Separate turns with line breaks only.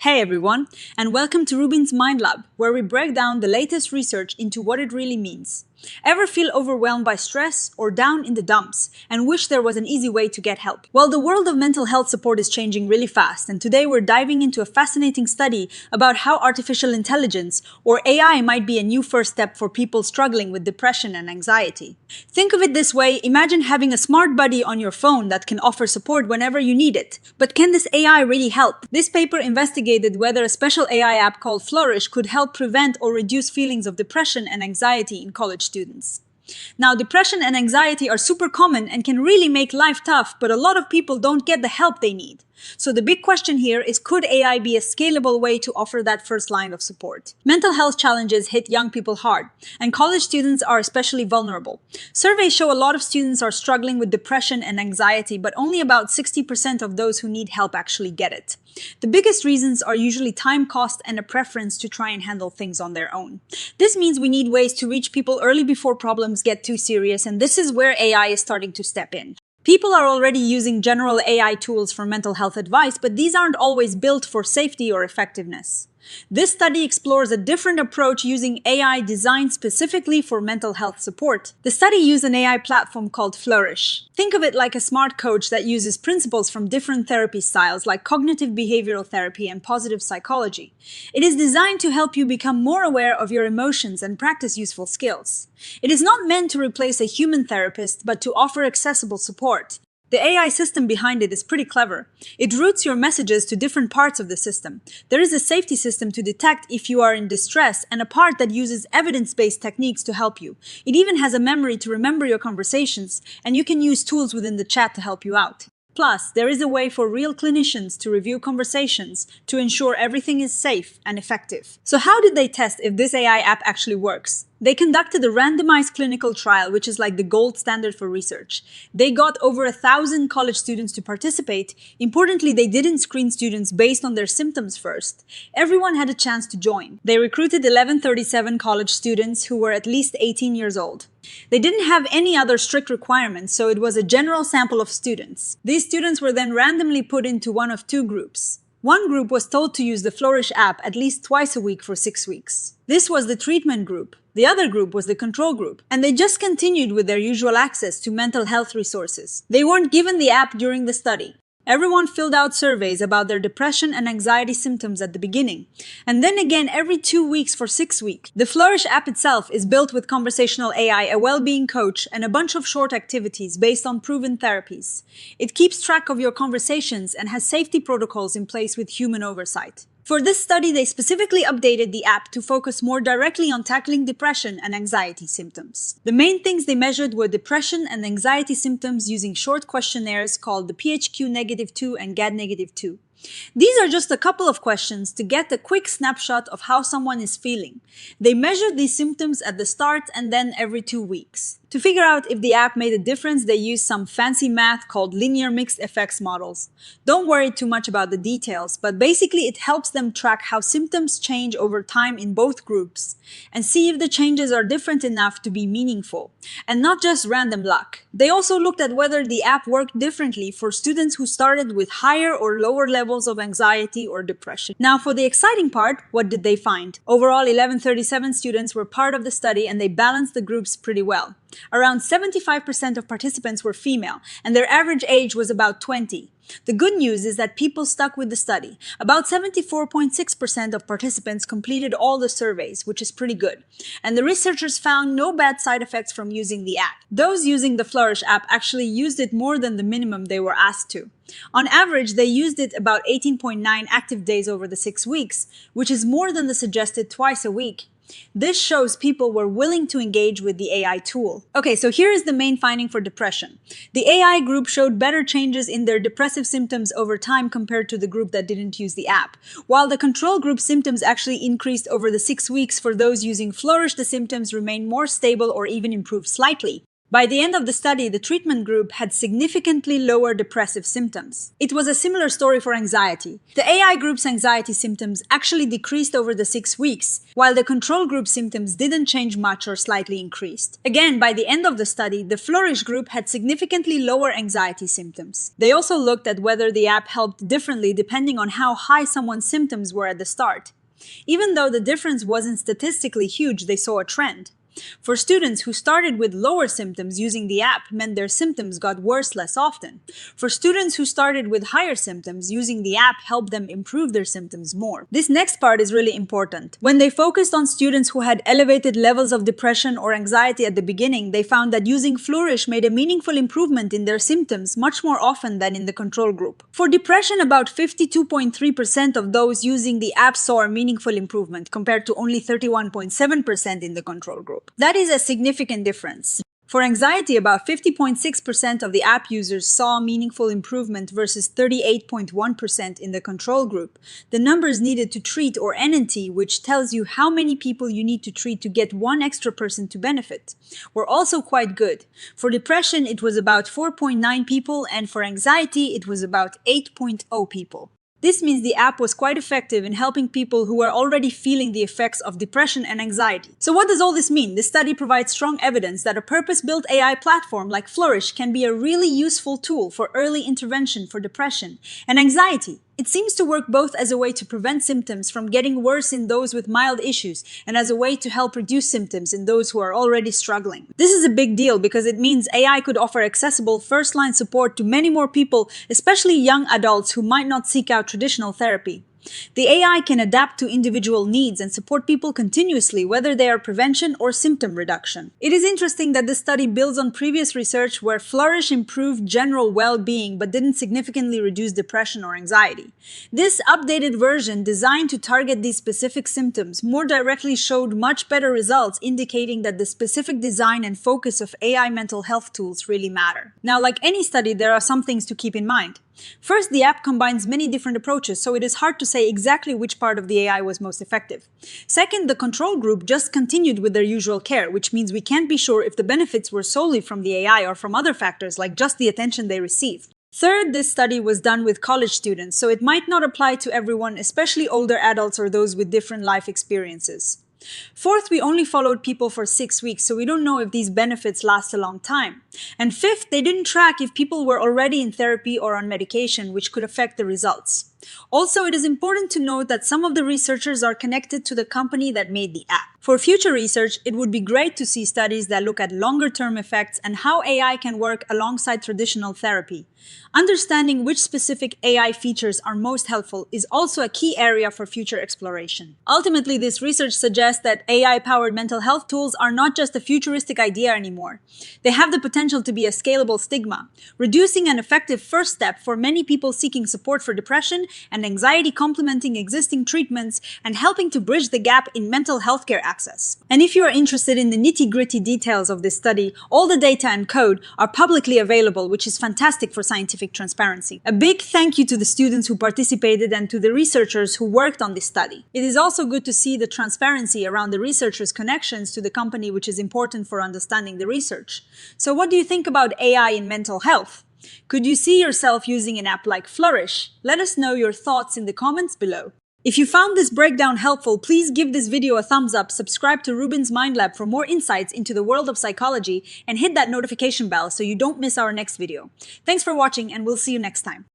Hey everyone, and welcome to RUBIN'S Mind Lab, where we break down the latest research into what it really means. Ever feel overwhelmed by stress or down in the dumps and wish there was an easy way to get help? Well, the world of mental health support is changing really fast, and today we're diving into a fascinating study about how artificial intelligence, or AI, might be a new first step for people struggling with depression and anxiety. Think of it this way: imagine having a smart buddy on your phone that can offer support whenever you need it. But can this AI really help? This paper investigated whether a special AI app called Flourish could help prevent or reduce feelings of depression and anxiety in college students. Now, depression and anxiety are super common and can really make life tough, but a lot of people don't get the help they need. So the big question here is, could AI be a scalable way to offer that first line of support? Mental health challenges hit young people hard, and college students are especially vulnerable. Surveys show a lot of students are struggling with depression and anxiety, but only about 60% of those who need help actually get it. The biggest reasons are usually time, cost, and a preference to try and handle things on their own. This means we need ways to reach people early before problems get too serious, and this is where AI is starting to step in. People are already using general AI tools for mental health advice, but these aren't always built for safety or effectiveness. This study explores a different approach using AI designed specifically for mental health support. The study used an AI platform called Flourish. Think of it like a smart coach that uses principles from different therapy styles like cognitive behavioral therapy and positive psychology. It is designed to help you become more aware of your emotions and practice useful skills. It is not meant to replace a human therapist, but to offer accessible support. The AI system behind it is pretty clever. It routes your messages to different parts of the system. There is a safety system to detect if you are in distress, and a part that uses evidence-based techniques to help you. It even has a memory to remember your conversations, and you can use tools within the chat to help you out. Plus, there is a way for real clinicians to review conversations to ensure everything is safe and effective. So how did they test if this AI app actually works? They conducted a randomized clinical trial, which is like the gold standard for research. They got over 1,000 college students to participate. Importantly, they didn't screen students based on their symptoms first. Everyone had a chance to join. They recruited 1,137 college students who were at least 18 years old. They didn't have any other strict requirements, so it was a general sample of students. These students were then randomly put into one of two groups. One group was told to use the Flourish app at least twice a week for 6 weeks. This was the treatment group. The other group was the control group, and they just continued with their usual access to mental health resources. They weren't given the app during the study. Everyone filled out surveys about their depression and anxiety symptoms at the beginning, and then again every 2 weeks for 6 weeks. The Flourish app itself is built with conversational AI, a well-being coach, and a bunch of short activities based on proven therapies. It keeps track of your conversations and has safety protocols in place with human oversight. For this study, they specifically updated the app to focus more directly on tackling depression and anxiety symptoms. The main things they measured were depression and anxiety symptoms using short questionnaires called the PHQ-2 and GAD-2. These are just a couple of questions to get a quick snapshot of how someone is feeling. They measured these symptoms at the start and then every 2 weeks. To figure out if the app made a difference, they used some fancy math called linear mixed effects models. Don't worry too much about the details, but basically it helps them track how symptoms change over time in both groups and see if the changes are different enough to be meaningful and not just random luck. They also looked at whether the app worked differently for students who started with higher or lower levels of anxiety or depression. Now, for the exciting part, what did they find? Overall, 1,137 students were part of the study, and they balanced the groups pretty well. Around 75% of participants were female, and their average age was about 20. The good news is that people stuck with the study. About 74.6% of participants completed all the surveys, which is pretty good. And the researchers found no bad side effects from using the app. Those using the Flourish app actually used it more than the minimum they were asked to. On average, they used it about 18.9 active days over the 6 weeks, which is more than the suggested twice a week. This shows people were willing to engage with the AI tool. Okay, so here is the main finding for depression. The AI group showed better changes in their depressive symptoms over time compared to the group that didn't use the app. While the control group symptoms actually increased over the 6 weeks, for those using Flourish, the symptoms remained more stable or even improved slightly. By the end of the study, the treatment group had significantly lower depressive symptoms. It was a similar story for anxiety. The AI group's anxiety symptoms actually decreased over the 6 weeks, while the control group symptoms didn't change much or slightly increased. Again, by the end of the study, the Flourish group had significantly lower anxiety symptoms. They also looked at whether the app helped differently depending on how high someone's symptoms were at the start. Even though the difference wasn't statistically huge, they saw a trend. For students who started with lower symptoms, using the app meant their symptoms got worse less often. For students who started with higher symptoms, using the app helped them improve their symptoms more. This next part is really important. When they focused on students who had elevated levels of depression or anxiety at the beginning, they found that using Flourish made a meaningful improvement in their symptoms much more often than in the control group. For depression, about 52.3% of those using the app saw a meaningful improvement, compared to only 31.7% in the control group. That is a significant difference. For anxiety, about 50.6% of the app users saw a meaningful improvement versus 38.1% in the control group. The numbers needed to treat, or NNT, which tells you how many people you need to treat to get one extra person to benefit, were also quite good. For depression, it was about 4.9 people, and for anxiety, it was about 8.0 people. This means the app was quite effective in helping people who are already feeling the effects of depression and anxiety. So what does all this mean? This study provides strong evidence that a purpose-built AI platform like Flourish can be a really useful tool for early intervention for depression and anxiety. It seems to work both as a way to prevent symptoms from getting worse in those with mild issues and as a way to help reduce symptoms in those who are already struggling. This is a big deal because it means AI could offer accessible first-line support to many more people, especially young adults who might not seek out traditional therapy. The AI can adapt to individual needs and support people continuously, whether they are prevention or symptom reduction. It is interesting that this study builds on previous research where Flourish improved general well-being but didn't significantly reduce depression or anxiety. This updated version, designed to target these specific symptoms, more directly showed much better results, indicating that the specific design and focus of AI mental health tools really matter. Now, like any study, there are some things to keep in mind. First, the app combines many different approaches, so it is hard to say exactly which part of the AI was most effective. Second, the control group just continued with their usual care, which means we can't be sure if the benefits were solely from the AI or from other factors like just the attention they received. Third, this study was done with college students, so it might not apply to everyone, especially older adults or those with different life experiences. Fourth, we only followed people for 6 weeks, so we don't know if these benefits last a long time. And fifth, they didn't track if people were already in therapy or on medication, which could affect the results. Also, it is important to note that some of the researchers are connected to the company that made the app. For future research, it would be great to see studies that look at longer-term effects and how AI can work alongside traditional therapy. Understanding which specific AI features are most helpful is also a key area for future exploration. Ultimately, this research suggests that AI-powered mental health tools are not just a futuristic idea anymore. They have the potential to be a scalable stigma, reducing an effective first step for many people seeking support for depression and anxiety, complementing existing treatments, and helping to bridge the gap in mental health care access. And if you are interested in the nitty-gritty details of this study, all the data and code are publicly available, which is fantastic for scientific transparency. A big thank you to the students who participated and to the researchers who worked on this study. It is also good to see the transparency around the researchers' connections to the company, which is important for understanding the research. So what do you think about AI in mental health? Could you see yourself using an app like Flourish? Let us know your thoughts in the comments below. If you found this breakdown helpful, please give this video a thumbs up, subscribe to RUBIN'S Mind Lab for more insights into the world of psychology, and hit that notification bell so you don't miss our next video. Thanks for watching, and we'll see you next time.